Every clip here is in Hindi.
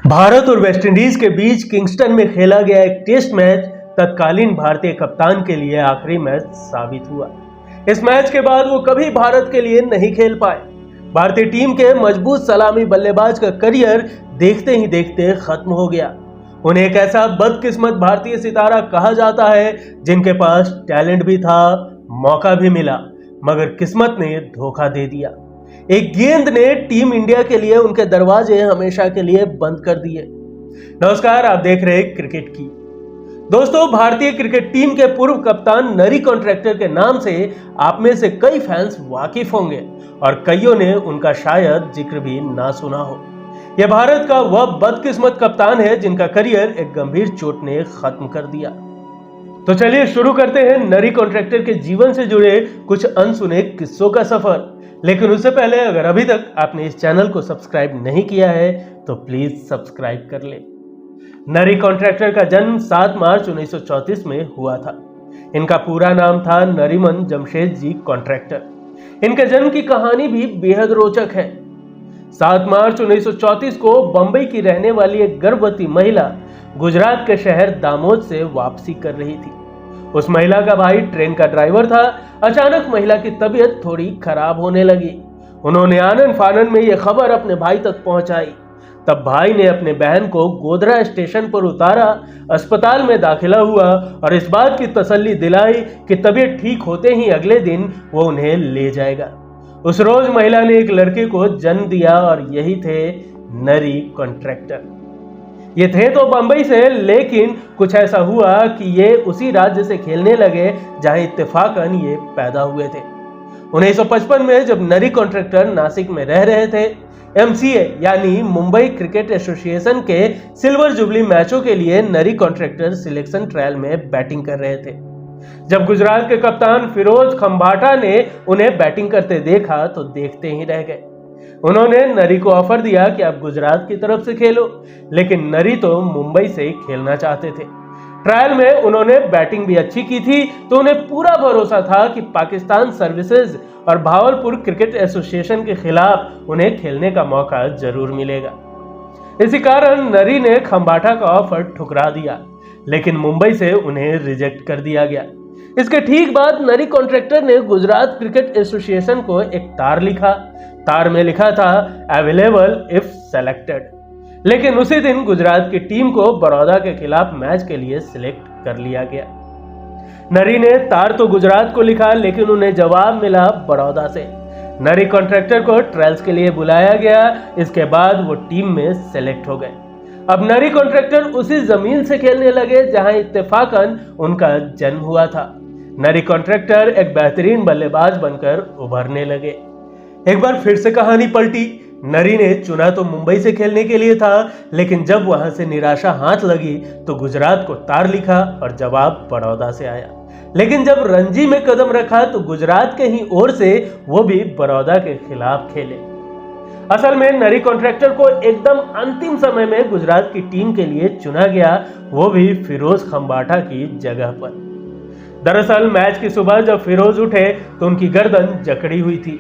भारत और वेस्टइंडीज के बीच किंगस्टन में खेला गया एक टेस्ट मैच तत्कालीन भारतीय कप्तान के लिए आखिरी मैच साबित हुआ। इस मैच के बाद वो कभी भारत के लिए नहीं खेल पाए। भारतीय टीम के मजबूत सलामी बल्लेबाज का करियर देखते ही देखते खत्म हो गया। उन्हें एक ऐसा बदकिस्मत भारतीय सितारा कहा जाता है जिनके पास टैलेंट भी था, मौका भी मिला, मगर किस्मत ने धोखा दे दिया। एक गेंद ने टीम इंडिया के लिए उनके दरवाजे हमेशा के लिए बंद कर दिए। नमस्कार, आप देख रहे हैं क्रिकेट की। दोस्तों, भारतीय क्रिकेट टीम के पूर्व कप्तान नरी कॉन्ट्रैक्टर के नाम से आप में से कई फैंस वाकिफ होंगे और कईयों ने उनका शायद जिक्र भी ना सुना हो। यह भारत का वह बदकिस्मत कप्तान है जिनका करियर एक गंभीर चोट ने खत्म कर दिया। तो चलिए शुरू करते हैं नरी कॉन्ट्रैक्टर के जीवन से जुड़े कुछ अनसुने किस्सों का सफर। लेकिन उससे पहले अगर अभी तक आपने इस चैनल को सब्सक्राइब नहीं किया है तो प्लीज सब्सक्राइब कर ले। नरी कॉन्ट्रैक्टर का जन्म 7 मार्च 1934 में हुआ था। इनका पूरा नाम था नरीमन जमशेद जी कॉन्ट्रैक्टर। इनके जन्म की कहानी भी बेहद रोचक है। 7 मार्च 1934 को बंबई की रहने वाली एक गर्भवती महिला गुजरात के शहर दामोद से वापसी कर रही थी। उस महिला का भाई ट्रेन का ड्राइवर था। अचानक महिला की तबीयत थोड़ी खराब होने लगी। उन्होंने आनन फानन में यह खबर अपने भाई तक पहुंचाई। तब भाई ने अपने बहन को गोधरा स्टेशन पर उतारा, अस्पताल में दाखिला हुआ और इस बात की तसल्ली दिलाई कि तबीयत ठीक होते ही अगले दिन वो उन्हें ले जाएगा। उस रोज महिला ने एक लड़के को जन्म दिया और यही थे नरी कॉन्ट्रैक्टर। ये थे तो बंबई से, लेकिन कुछ ऐसा हुआ कि ये उसी राज्य से खेलने लगे जहां इत्तेफाकन ये पैदा हुए थे। 1955 में जब नरी कॉन्ट्रैक्टर नासिक में रह रहे थे, MCA यानी मुंबई क्रिकेट एसोसिएशन के सिल्वर जुबली मैचों के लिए नरी कॉन्ट्रैक्टर सिलेक्शन ट्रायल में बैटिंग कर रहे थे। जब गुजरात के कप्तान फिरोज खंबाटा ने उन्हें बैटिंग करते देखा तो देखते ही रह गए। उन्होंने नरी को ऑफर दिया कि आप गुजरात की तरफ से खेलो, लेकिन नरी तो मुंबई से खेलना चाहते थे। ट्रायल में उन्होंने बैटिंग भी अच्छी की थी, तो उन्हें पूरा भरोसा था कि पाकिस्तान सर्विसेज और भावलपुर क्रिकेट एसोसिएशन के खिलाफ उन्हें खेलने का मौका जरूर मिलेगा। इसी कारण नरी ने खंबाटा का ऑफर ठुकरा दिया, लेकिन मुंबई से उन्हें रिजेक्ट कर दिया गया। इसके ठीक बाद नरी कॉन्ट्रैक्टर ने गुजरात क्रिकेट एसोसिएशन को एक तार लिखा। तार में लिखा था अवेलेबल इफ सेलेक्टेड। लेकिन उसी दिन गुजरात की टीम को बड़ौदा के खिलाफ मैच के लिए सिलेक्ट कर लिया गया। नरी ने तार तो गुजरात को लिखा, लेकिन उन्हें जवाब मिला बड़ौदा से। नरी कॉन्ट्रैक्टर को ट्रायल्स के लिए बुलाया गया। इसके बाद वो टीम में सेलेक्ट हो गए। अब नरी कॉन्ट्रैक्टर उसी जमीन से खेलने लगे जहां इत्तेफाकन उनका जन्म हुआ था। नरी कॉन्ट्रैक्टर एक बेहतरीन बल्लेबाज बनकर उभरने लगे। एक बार फिर से कहानी पलटी। नरी ने चुना तो मुंबई से खेलने के लिए था, लेकिन जब वहां से निराशा हाथ लगी तो गुजरात को तार लिखा और जवाब बड़ौदा से आया। लेकिन जब रणजी में कदम रखा तो गुजरात के ही ओर से वो भी बड़ौदा के खिलाफ खेले। असल में नरी कॉन्ट्रैक्टर को एकदम अंतिम समय में गुजरात की टीम के लिए चुना गया, वो भी फिरोज खंबाटा की जगह पर। दरअसल मैच की सुबह जब फिरोज उठे तो उनकी गर्दन जकड़ी हुई थी।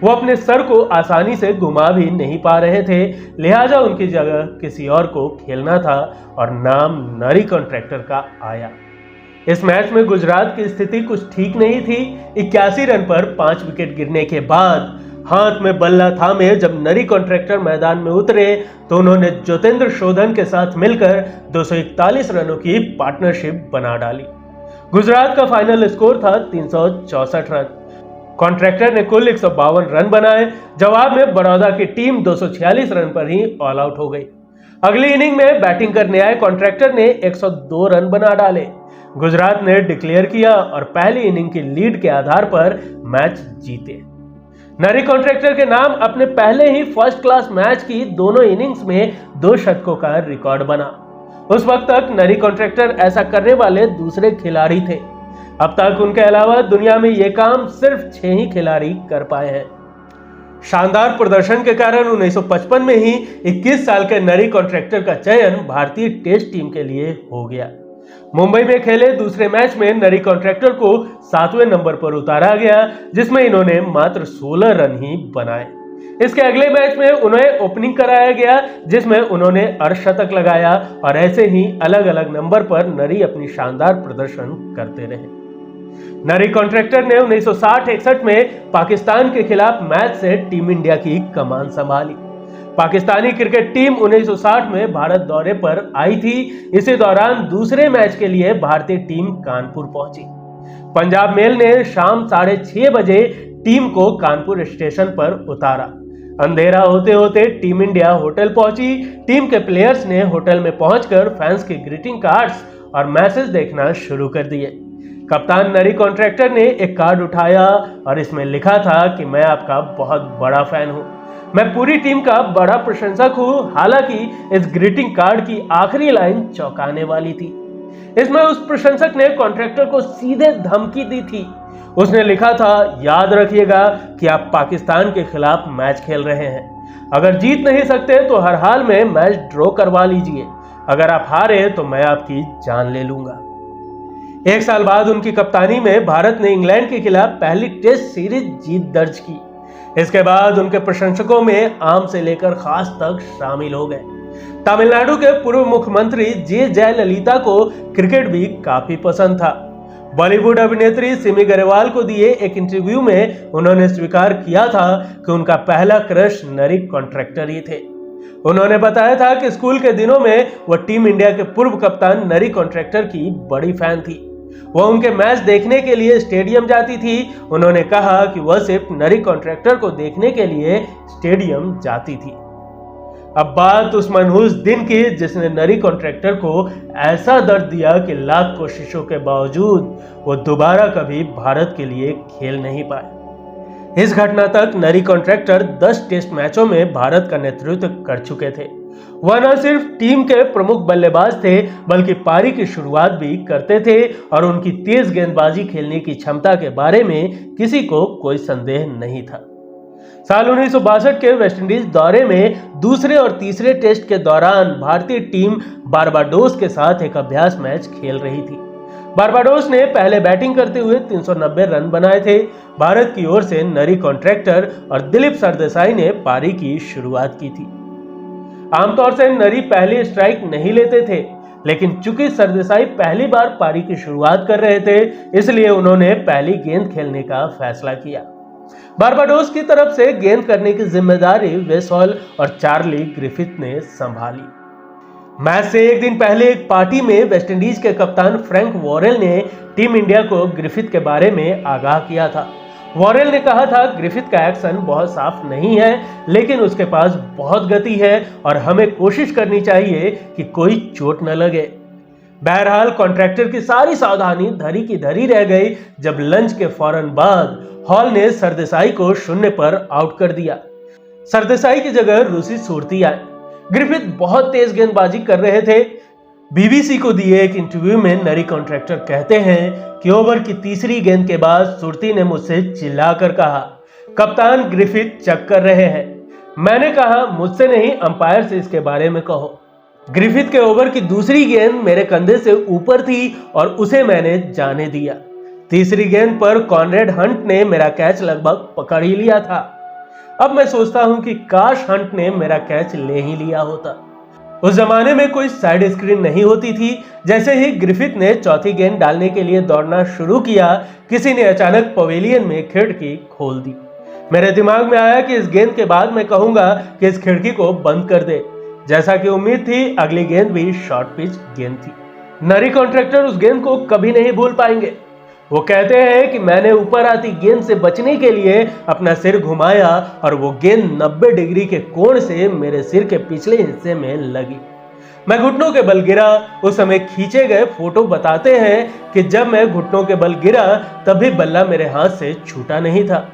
वो अपने सर को आसानी से घुमा भी नहीं पा रहे थे, लिहाजा उनकी जगह किसी और को खेलना था और नाम नरी कॉन्ट्रैक्टर का आया। इस मैच में गुजरात की स्थिति कुछ ठीक नहीं थी। 81 रन पर 5 विकेट गिरने के बाद हाथ में बल्ला थामे जब नरी कॉन्ट्रैक्टर मैदान में उतरे तो उन्होंने ज्योतेंद्र शोधन के साथ मिलकर 241 रनों की पार्टनरशिप बना डाली। गुजरात का फाइनल स्कोर था 364 रन। कॉन्ट्रैक्टर ने कुल 152 रन बनाए। जवाब में बड़ौदा की टीम 246 रन पर ही ऑल आउट हो गई। अगली इनिंग में बैटिंग करने आए कॉन्ट्रैक्टर ने 102 रन बना डाले। गुजरात ने डिक्लेयर किया और पहली इनिंग की लीड के आधार पर मैच जीते। नरी कॉन्ट्रैक्टर के नाम अपने पहले ही फर्स्ट क्लास मैच की दोनों इनिंग्स में 2 शतकों का रिकॉर्ड बना। उस वक्त तक नरी कॉन्ट्रैक्टर ऐसा करने वाले दूसरे खिलाड़ी थे। अब तक उनके अलावा दुनिया में यह काम सिर्फ 6 ही खिलाड़ी कर पाए हैं। शानदार प्रदर्शन के कारण 1955 में ही 21 साल के नरी कॉन्ट्रैक्टर का चयन भारतीय टेस्ट टीम के लिए हो गया। मुंबई में खेले दूसरे मैच में नरी कॉन्ट्रैक्टर को 7वें नंबर पर उतारा गया, जिसमें इन्होंने मात्र 16 रन ही बनाए। इसके अगले मैच में उन्हें ओपनिंग कराया गया, जिसमेमें उन्होंने अर्धशतक लगाया और ऐसे ही अलग अलग नंबर पर नरी अपनी शानदार प्रदर्शन करते रहे। नरी कॉन्ट्रैक्टर ने 1960-61 में पाकिस्तान के खिलाफ मैच से टीम इंडिया की कमान संभाली। पाकिस्तानी क्रिकेट टीम 1960 में भारत दौरे पर आई थी। इसी दौरान दूसरे मैच के लिए भारतीय टीम कानपुर पहुंची। पंजाब मेल ने शाम 6:30 बजे टीम को कानपुर स्टेशन पर उतारा। अंधेरा होते होते टीम इंडिया होटल पहुंची। टीम के प्लेयर्स ने होटल में पहुंचकर फैंस के ग्रीटिंग कार्ड्स और मैसेज देखना शुरू कर दिए। कप्तान नरी कॉन्ट्रैक्टर ने एक कार्ड उठाया और इसमें लिखा था कि मैं आपका बहुत बड़ा फैन हूं, मैं पूरी टीम का बड़ा प्रशंसक हूं। हालांकि इस ग्रीटिंग कार्ड की आखिरी लाइन चौंकाने वाली थी। इसमें उस प्रशंसक ने कॉन्ट्रैक्टर को सीधे धमकी दी थी। उसने लिखा था, याद रखिएगा कि आप पाकिस्तान के खिलाफ मैच खेल रहे हैं। अगर जीत नहीं सकते तो हर हाल में मैच ड्रॉ करवा लीजिए। अगर आप हारे तो मैं आपकी जान ले लूंगा। 1 साल बाद उनकी कप्तानी में भारत ने इंग्लैंड के खिलाफ पहली टेस्ट सीरीज जीत दर्ज की। इसके बाद उनके प्रशंसकों में आम से लेकर खास तक शामिल हो गए। तमिलनाडु के पूर्व मुख्यमंत्री जे जयललिता को क्रिकेट भी काफी पसंद था। बॉलीवुड अभिनेत्री सिमी ग्रेवाल को दिए एक इंटरव्यू में उन्होंने स्वीकार किया था कि उनका पहला क्रश नरी कॉन्ट्रैक्टर ही थे। उन्होंने बताया था कि स्कूल के दिनों में वह टीम इंडिया के पूर्व कप्तान नरी कॉन्ट्रैक्टर की बड़ी फैन थी। वह उनके मैच देखने के लिए स्टेडियम जाती थी। उन्होंने कहा कि वह सिर्फ नरी कॉन्ट्रैक्टर को देखने के लिए स्टेडियम जाती थी। अब बात उस मनहूस दिन की जिसने नरी कॉन्ट्रैक्टर को ऐसा दर्द दिया कि लाख कोशिशों के बावजूद वो दोबारा कभी भारत के लिए खेल नहीं पाए। इस घटना तक नरी कॉन्ट्रैक्टर 10 टेस्ट मैचों में भारत का नेतृत्व कर चुके थे। वह न सिर्फ टीम के प्रमुख बल्लेबाज थे बल्कि पारी की शुरुआत भी करते थे और उनकी तेज गेंदबाजी खेलने की क्षमता के बारे में किसी को कोई संदेह नहीं था। साल 1962 के वेस्टइंडीज दौरे में दूसरे और तीसरे टेस्ट के दौरान भारतीय टीम बारबाडोस के साथ एक अभ्यास मैच खेल रही थी। बारबाडोस ने पहले बैटिंग करते हुए 390 रन बनाए थे। भारत की ओर से नरी कॉन्ट्रैक्टर और दिलीप सरदेसाई ने पारी की शुरुआत की थी। आमतौर से नरी पहली स्ट्राइक नहीं लेते थे, लेकिन चूंकि सरदेसाई पहली बार पारी की शुरुआत कर रहे थे, इसलिए उन्होंने पहली गेंद खेलने का फैसला किया। बारबाडोस की तरफ से गेंद करने की जिम्मेदारी वेस हॉल और चार्ली ग्रिफिथ ने संभाली। मैच से एक दिन पहले एक पार्टी में वेस्टइंडीज के कप्तान फ्रैंक वॉरेल ने टीम इंडिया को ग्रिफिथ के बारे में आगाह किया था। वॉरेल ने कहा था, ग्रिफिथ का एक्शन बहुत साफ नहीं है, लेकिन उसके पास बहुत गति है और हमें कोशिश करनी चाहिए कि कोई चोट न लगे। बहरहाल कॉन्ट्रैक्टर की सारी सावधानी धरी की धरी रह गई जब लंच के फौरन बाद हॉल ने सरदेसाई को 0 पर आउट कर दिया। सरदेसाई की जगह रूसी सूरती आए। ग्रिफिथ बहुत तेज गेंदबाजी कर रहे थे। बीबीसी को दिए एक इंटरव्यू में नरी कॉन्ट्रैक्टर कहते हैं कि ओवर की तीसरी गेंद के बाद सुरती ने मुझसे चिल्लाकर कहा, कप्तान ग्रिफिथ चेक कर रहे हैं। मैंने कहा, मुझसे नहीं, अंपायर से इसके बारे में कहो। ग्रिफिथ के ओवर की दूसरी गेंद मेरे कंधे से ऊपर थी और उसे मैंने जाने दिया। तीसरी गेंद पर कॉनरेड हंट ने मेरा कैच लगभग पकड़ ही लिया था। अब मैं सोचता हूं कि काश हंट ने मेरा कैच ले ही लिया होता। उस जमाने में कोई साइड स्क्रीन नहीं होती थी। जैसे ही ग्रिफिथ ने चौथी गेंद डालने के लिए दौड़ना शुरू किया, किसी ने अचानक पवेलियन में खिड़की खोल दी। मेरे दिमाग में आया कि इस गेंद के बाद मैं कहूंगा कि इस खिड़की को बंद कर दे। जैसा कि उम्मीद थी, अगली गेंद भी शॉर्ट पिच गेंद थी। नरी कॉन्ट्रैक्टर उस गेंद को कभी नहीं भूल पाएंगे। वो कहते हैं कि मैंने ऊपर आती गेंद से बचने के लिए अपना सिर घुमाया और वो गेंद 90 डिग्री के कोण से मेरे सिर के पिछले हिस्से में लगी। मैं घुटनों के बल गिरा। उस समय खींचे गए फोटो बताते हैं कि जब मैं घुटनों के बल गिरा तब भी बल्ला मेरे हाथ से छूटा नहीं था।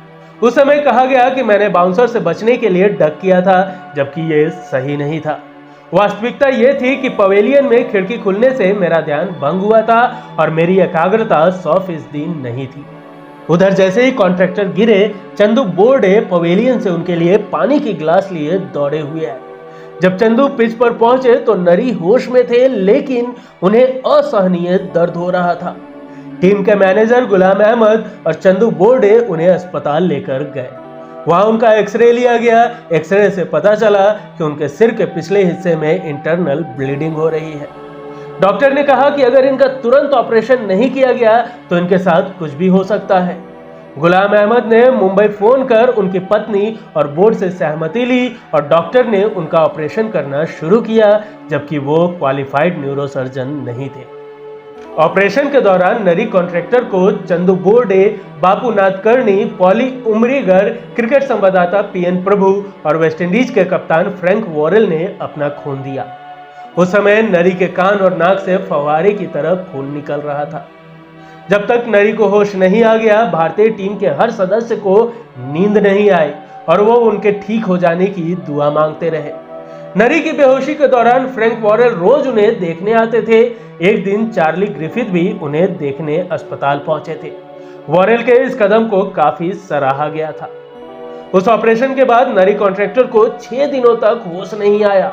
उस समय कहा गया कि मैंने बाउंसर से बचने के लिए डक किया था, जबकि ये सही नहीं था। वास्तविकता यह थी कि पवेलियन में खिड़की खुलने से मेरा ध्यान भंग हुआ था और मेरी एकाग्रता 100% नहीं थी। उधर जैसे ही कॉन्ट्रैक्टर गिरे, चंदू बोर्डे पवेलियन से उनके लिए पानी की गिलास लिए दौड़े हुए आए। जब चंदू पिच पर पहुंचे तो नरी होश में थे, लेकिन उन्हें असहनीय दर्द हो रहा था। टीम के मैनेजर गुलाम अहमद और चंदू बोर्डे उन्हें अस्पताल लेकर गए। वहां उनका एक्सरे लिया गया। एक्सरे से पता चला कि उनके सिर के पिछले हिस्से में इंटरनल ब्लीडिंग हो रही है। डॉक्टर ने कहा कि अगर इनका तुरंत ऑपरेशन नहीं किया गया तो इनके साथ कुछ भी हो सकता है। गुलाम अहमद ने मुंबई फोन कर उनकी पत्नी और बोर्ड से सहमति ली और डॉक्टर ने उनका ऑपरेशन करना शुरू किया, जबकि वो क्वालिफाइड न्यूरोसर्जन नहीं थे। ऑपरेशन के दौरान नरी कॉन्ट्रैक्टर को चंदू बोर्डे, बापूनाथ कर्णी, पॉली उमरीगर, क्रिकेट संवाददाता पीएन प्रभु और वेस्टइंडीज के कप्तान फ्रैंक वॉरेल ने अपना खून दिया। उस समय नरी के कान और नाक से फव्वारे की तरह खून निकल रहा था। जब तक नरी को होश नहीं आ गया, भारतीय टीम के हर सदस्य को नींद नहीं आई और वो उनके ठीक हो जाने की दुआ मांगते रहे। नरी की बेहोशी के दौरान फ्रैंक वॉरेल रोज उन्हें देखने आते थे। एक दिन चार्ली ग्रिफिथ भी उन्हें देखने अस्पताल पहुंचे थे। वॉरेल के इस कदम को काफी सराहा गया था। उस ऑपरेशन के बाद नरी कॉन्ट्रैक्टर को 6 दिनों तक होश नहीं आया।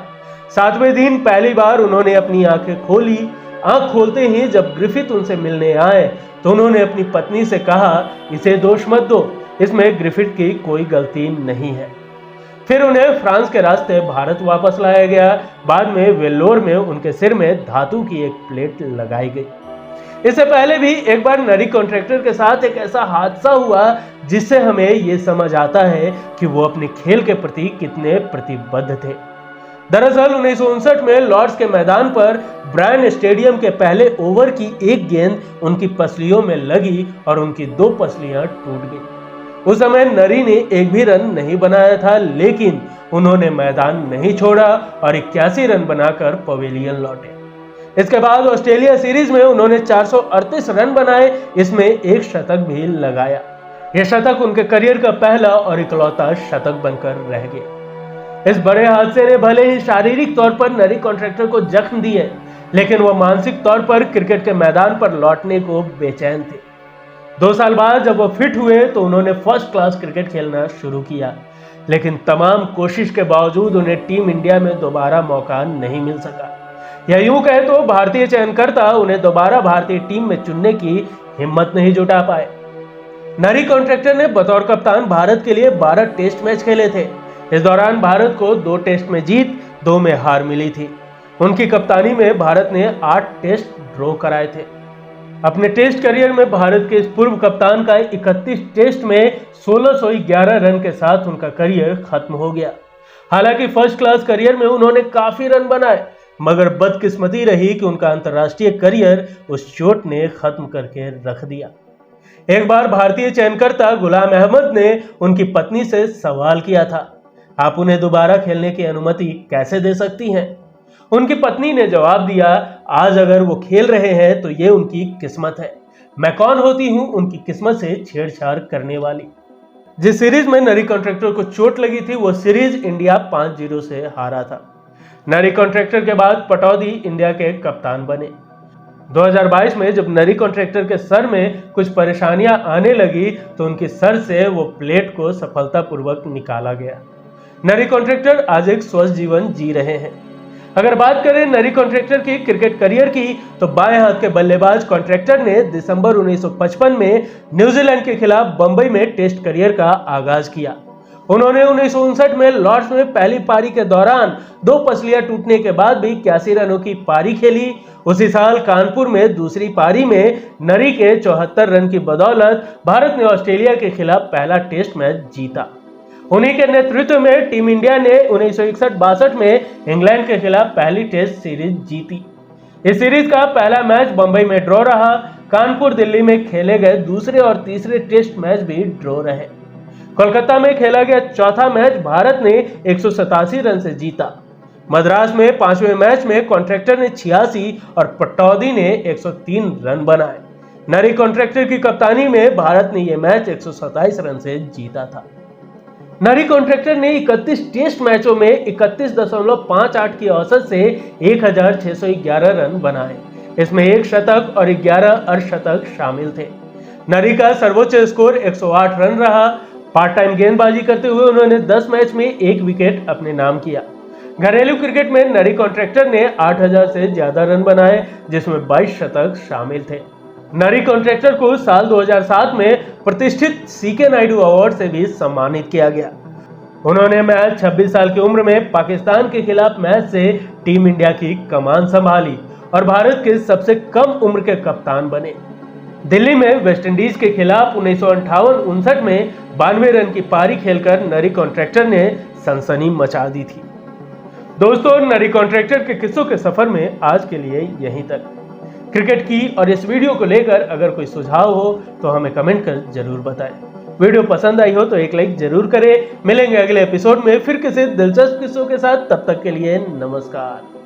7वें दिन पहली बार उन्होंने अपनी आंखें खोली। आंख खोलते ही जब ग्रिफिथ उनसे मिलने आए तो उन्होंने अपनी पत्नी से कहा, इसे दोष मत दो, इसमें ग्रिफिथ की कोई गलती नहीं है। फिर उन्हें फ्रांस के रास्ते भारत वापस लाया गया। बाद में वेल्लोर में उनके सिर में धातु की एक प्लेट लगाई गई। इससे पहले भी एक बार नरी कॉन्ट्रैक्टर के साथ एक ऐसा हादसा हुआ जिससे हमें यह समझ आता है कि वो अपने खेल के प्रति कितने प्रतिबद्ध थे। दरअसल 1959 में लॉर्ड्स के मैदान पर ब्रायन स्टेडियम के पहले ओवर की एक गेंद उनकी पसलियों में लगी और उनकी 2 पसलियां टूट गई। उस समय नरी ने एक भी रन नहीं बनाया था, लेकिन उन्होंने मैदान नहीं छोड़ा और 81 रन बनाकर पवेलियन लौटे। इसके बाद ऑस्ट्रेलिया सीरीज में उन्होंने 438 रन बनाए, इसमें एक शतक भी लगाया। यह शतक उनके करियर का पहला और इकलौता शतक बनकर रह गया। इस बड़े हादसे ने भले ही शारीरिक तौर पर नरी कॉन्ट्रैक्टर को जख्म दिए, लेकिन वह मानसिक तौर पर क्रिकेट के मैदान पर लौटने को बेचैन थे। 2 साल बाद जब वो फिट हुए तो उन्होंने फर्स्ट क्लास क्रिकेट खेलना शुरू किया, लेकिन तमाम कोशिश के बावजूद उन्हें टीम इंडिया में दोबारा मौका नहीं मिल सका। या यूं कहे तो भारतीय चयनकर्ता उन्हें दोबारा भारतीय टीम में चुनने की हिम्मत नहीं जुटा पाए। नरी कॉन्ट्रैक्टर ने बतौर कप्तान भारत के लिए 12 टेस्ट मैच खेले थे। इस दौरान भारत को 2 टेस्ट में जीत, 2 में हार मिली थी। उनकी कप्तानी में भारत ने 8 टेस्ट ड्रॉ कराए थे। अपने टेस्ट करियर में भारत के इस पूर्व कप्तान का 31 टेस्ट में 1611 रन के साथ उनका करियर खत्म हो गया। हालांकि फर्स्ट क्लास करियर में उन्होंने काफी रन बनाए, मगर बदकिस्मती रही कि उनका अंतर्राष्ट्रीय करियर उस चोट ने खत्म करके रख दिया। एक बार भारतीय चयनकर्ता गुलाम अहमद ने उनकी पत्नी से सवाल किया था, आप उन्हें दोबारा खेलने की अनुमति कैसे दे सकती हैं? उनकी पत्नी ने जवाब दिया, आज अगर वो खेल रहे हैं तो ये उनकी किस्मत है। मैं कौन होती हूँ उनकी किस्मत से छेड़छाड़ करने वाली। जिस सीरीज में नरी कॉन्ट्रैक्टर को चोट लगी थी वो सीरीज इंडिया 5-0 से हारा था। नरी कॉन्ट्रैक्टर के बाद पटौदी इंडिया के कप्तान बने। 2022 में जब नरी कॉन्ट्रैक्टर के सर में कुछ परेशानियां आने लगी तो उनके सर से वो प्लेट को सफलतापूर्वक निकाला गया। नरी कॉन्ट्रैक्टर आज एक स्वस्थ जीवन जी रहे हैं। अगर बात करें नरी कॉन्ट्रैक्टर की क्रिकेट करियर की तो बाएं हाथ के बल्लेबाज कॉन्ट्रैक्टर ने दिसंबर 1955 में न्यूजीलैंड के खिलाफ बंबई में टेस्ट करियर का आगाज किया। उन्होंने 1959 में लॉर्ड्स में पहली पारी के दौरान 2 पसलियां टूटने के बाद भी 81 रनों की पारी खेली। उसी साल कानपुर में दूसरी पारी में नरी के 74 रन की बदौलत भारत ने ऑस्ट्रेलिया के खिलाफ पहला टेस्ट मैच जीता। उन्हीं के नेतृत्व में टीम इंडिया ने 1961-62 में इंग्लैंड के खिलाफ पहली टेस्ट सीरीज जीती। इस सीरीज का पहला मैच बंबई में ड्रॉ रहा। कानपुर दिल्ली में खेले गए दूसरे और तीसरे टेस्ट मैच भी ड्रॉ रहे। कोलकाता में खेला गया चौथा मैच भारत ने 187 रन से जीता। मद्रास में 5वें मैच में कॉन्ट्रैक्टर ने 86 और पटौदी ने 103 रन बनाए। नरी कॉन्ट्रैक्टर की कप्तानी में भारत ने यह मैच 127 रन से जीता था। नरी कॉन्ट्रैक्टर ने 31 टेस्ट मैचों में 31.58 की औसत से 1611 रन बनाए। इसमें 1 शतक और 11 अर्धशतक शामिल थे। नरी का सर्वोच्च स्कोर 108 रन रहा। पार्ट टाइम गेंदबाजी करते हुए उन्होंने 10 मैच में 1 विकेट अपने नाम किया। घरेलू क्रिकेट में नरी कॉन्ट्रैक्टर ने 8000 से ज्यादा रन बनाए, जिसमें 22 शतक शामिल थे। नरी कॉन्ट्रैक्टर को साल 2007 में प्रतिष्ठित सीके नायडू अवार्ड से भी सम्मानित किया गया। उन्होंने मैच 26 साल की उम्र में पाकिस्तान के खिलाफ मैच से टीम इंडिया की कमान संभाली और भारत के सबसे कम उम्र के कप्तान बने। दिल्ली में वेस्टइंडीज के खिलाफ 1958-59 में 92 रन की पारी खेलकर नरी कॉन्ट्रैक्टर ने सनसनी मचा दी थी। दोस्तों, नरी कॉन्ट्रैक्टर के किस्सों के सफर में आज के लिए यहीं तक। क्रिकेट की और इस वीडियो को लेकर अगर कोई सुझाव हो तो हमें कमेंट कर जरूर बताएं। वीडियो पसंद आई हो तो एक लाइक जरूर करें। मिलेंगे अगले एपिसोड में फिर किसी दिलचस्प किस्सों के साथ। तब तक के लिए नमस्कार।